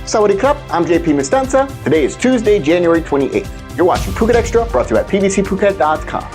Sawadee krap, I'm JP Mestanza. Today is Tuesday, January 28th. You're watching Phuket Extra, brought to you at pvcphuket.com.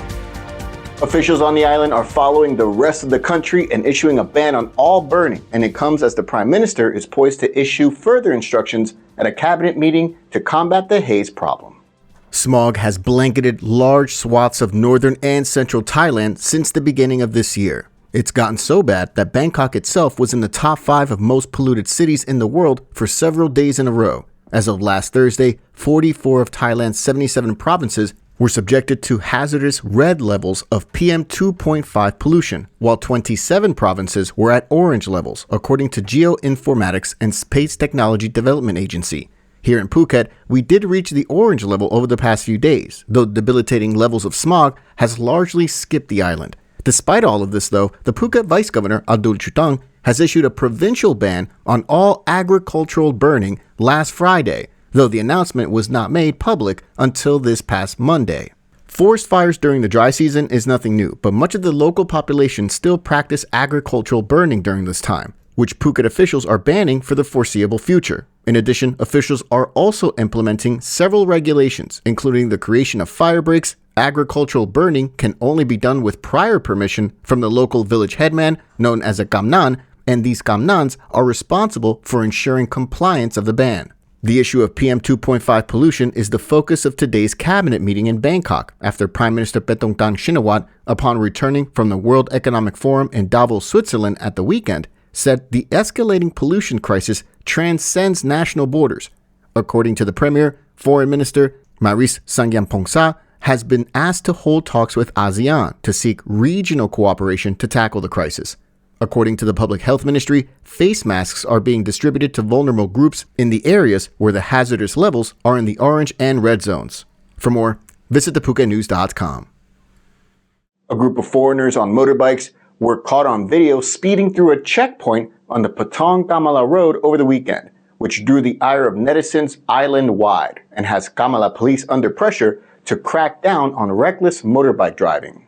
Officials on the island are following the rest of the country and issuing a ban on all burning, and it comes as the Prime Minister is poised to issue further instructions at a cabinet meeting to combat the haze problem. Smog has blanketed large swaths of northern and central Thailand since the beginning of this year. It's gotten so bad that Bangkok itself was in the top 5 of most polluted cities in the world for several days in a row. As of last Thursday, 44 of Thailand's 77 provinces were subjected to hazardous red levels of PM 2.5 pollution, while 27 provinces were at orange levels, according to Geoinformatics and Space Technology Development Agency. Here in Phuket, we did reach the orange level over the past few days, though debilitating levels of smog has largely skipped the island. Despite all of this, though, the Phuket Vice Governor Abdul Chutang has issued a provincial ban on all agricultural burning last Friday, though the announcement was not made public until this past Monday. Forest fires during the dry season is nothing new, but much of the local population still practice agricultural burning during this time, which Phuket officials are banning for the foreseeable future. In addition, officials are also implementing several regulations, including the creation of fire breaks. Agricultural burning can only be done with prior permission from the local village headman, known as a kamnan, and these kamnans are responsible for ensuring compliance of the ban. The issue of PM 2.5 pollution is the focus of today's cabinet meeting in Bangkok after Prime Minister Paetongtarn Shinawatra, upon returning from the World Economic Forum in Davos, Switzerland at the weekend, said the escalating pollution crisis transcends national borders. According to the Premier, Foreign Minister Maris Sangiampongsa has been asked to hold talks with ASEAN to seek regional cooperation to tackle the crisis. According to the Public Health Ministry, face masks are being distributed to vulnerable groups in the areas where the hazardous levels are in the orange and red zones. For more, visit thephuket.news.com. A group of foreigners on motorbikes were caught on video speeding through a checkpoint on the Patong Kamala Road over the weekend, which drew the ire of netizens island-wide and has Kamala Police under pressure to crack down on reckless motorbike driving.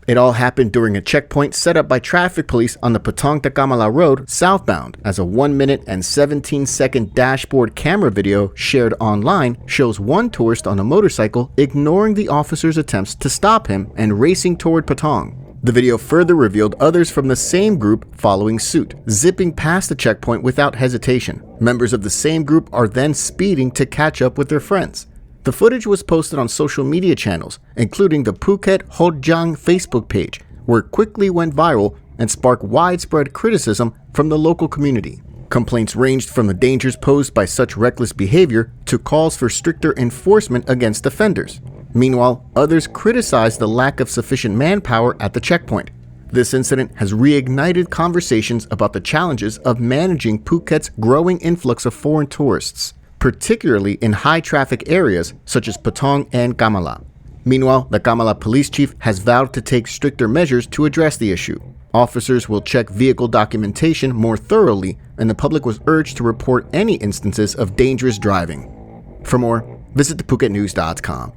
It all happened during a checkpoint set up by traffic police on the Patong to Kamala Road southbound, as a 1-minute and 17-second dashboard camera video shared online shows one tourist on a motorcycle ignoring the officer's attempts to stop him and racing toward Patong. The video further revealed others from the same group following suit, zipping past the checkpoint without hesitation. Members of the same group are then speeding to catch up with their friends. The footage was posted on social media channels, including the Phuket Old Town Facebook page, where it quickly went viral and sparked widespread criticism from the local community. Complaints ranged from the dangers posed by such reckless behavior to calls for stricter enforcement against offenders. Meanwhile, others criticized the lack of sufficient manpower at the checkpoint. This incident has reignited conversations about the challenges of managing Phuket's growing influx of foreign tourists, particularly in high-traffic areas such as Patong and Kamala. Meanwhile, the Kamala Police Chief has vowed to take stricter measures to address the issue. Officers will check vehicle documentation more thoroughly, and the public was urged to report any instances of dangerous driving. For more, visit thephuket.news.com.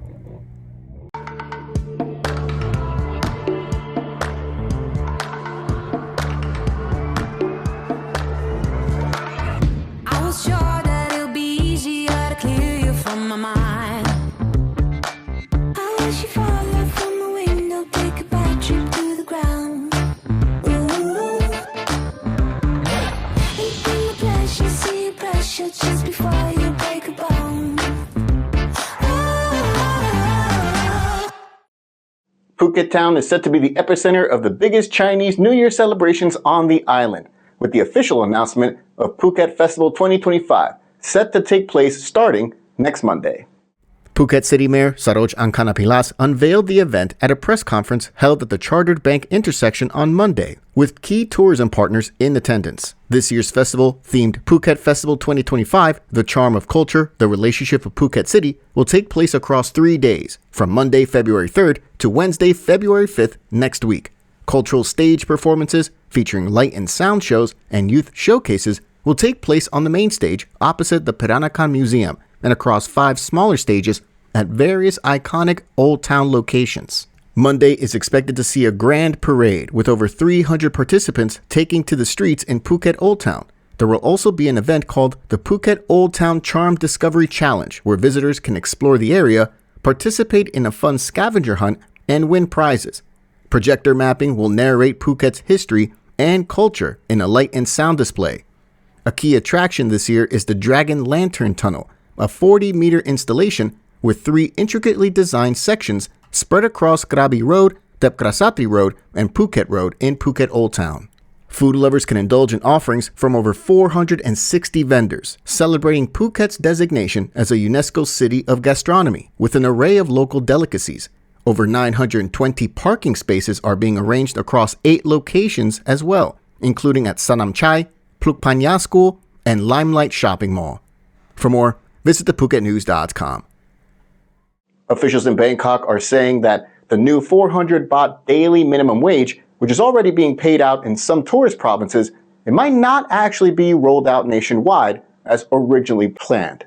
Phuket Town is set to be the epicenter of the biggest Chinese New Year celebrations on the island, with the official announcement of Phuket Festival 2025 set to take place starting next Monday. Phuket City Mayor Saroj Angkanapilas unveiled the event at a press conference held at the Chartered Bank intersection on Monday, with key tourism partners in attendance. This year's festival, themed Phuket Festival 2025, The Charm of Culture, The Relationship of Phuket City, will take place across 3 days, from Monday, February 3rd to Wednesday, February 5th next week. Cultural stage performances featuring light and sound shows and youth showcases will take place on the main stage opposite the Peranakan Museum and across 5 smaller stages at various iconic Old Town locations. Monday is expected to see a grand parade with over 300 participants taking to the streets in Phuket Old Town. There will also be an event called the Phuket Old Town Charm Discovery Challenge, where visitors can explore the area, participate in a fun scavenger hunt, and win prizes. Projector mapping will narrate Phuket's history and culture in a light and sound display. A key attraction this year is the Dragon Lantern Tunnel, a 40-meter installation with 3 intricately designed sections spread across Krabi Road, Depkrasatri Road, and Phuket Road in Phuket Old Town. Food lovers can indulge in offerings from over 460 vendors, celebrating Phuket's designation as a UNESCO City of Gastronomy with an array of local delicacies. Over 920 parking spaces are being arranged across 8 locations as well, including at Sanam Chai, Pluk Panya School, and Limelight Shopping Mall. For more, visit thephuket.news.com. Officials in Bangkok are saying that the new 400 baht daily minimum wage, which is already being paid out in some tourist provinces, it might not actually be rolled out nationwide as originally planned.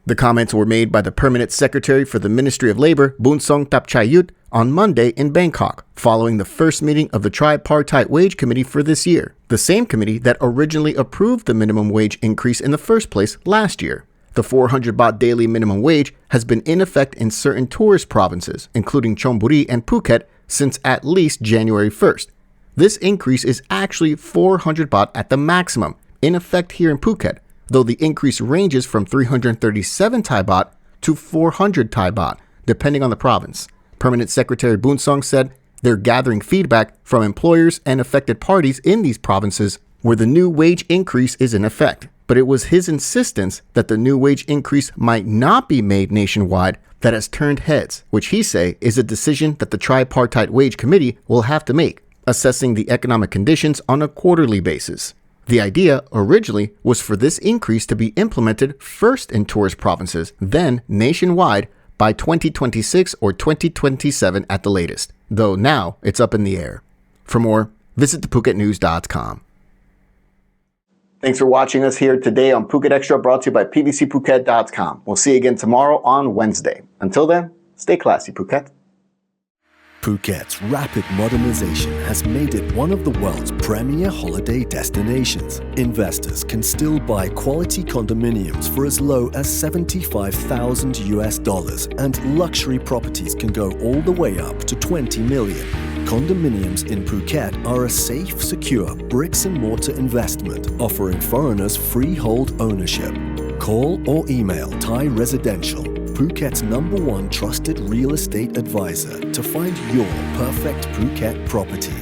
The comments were made by the Permanent Secretary for the Ministry of Labor, Bunsong Tapchayut, on Monday in Bangkok, following the first meeting of the Tripartite Wage Committee for this year, the same committee that originally approved the minimum wage increase in the first place last year. The 400 baht daily minimum wage has been in effect in certain tourist provinces, including Chonburi and Phuket, since at least January 1st. This increase is actually 400 baht at the maximum, in effect here in Phuket, though the increase ranges from 337 Thai baht to 400 Thai baht, depending on the province. Permanent Secretary Bunsong said they're gathering feedback from employers and affected parties in these provinces where the new wage increase is in effect. But it was his insistence that the new wage increase might not be made nationwide that has turned heads, which he say is a decision that the Tripartite Wage Committee will have to make, assessing the economic conditions on a quarterly basis. The idea originally was for this increase to be implemented first in tourist provinces, then nationwide by 2026 or 2027 at the latest, though now it's up in the air. For more, visit thephuket.news.com. Thanks for watching us here today on Phuket Extra, brought to you by pvcphuket.com. We'll see you again tomorrow on Wednesday. Until then, stay classy, Phuket. Phuket's rapid modernization has made it one of the world's premier holiday destinations. Investors can still buy quality condominiums for as low as $75,000 and luxury properties can go all the way up to 20 million. Condominiums in Phuket are a safe, secure bricks-and-mortar investment offering foreigners freehold ownership. Call or email Thai Residential, Phuket's #1 trusted real estate advisor, to find your perfect Phuket property.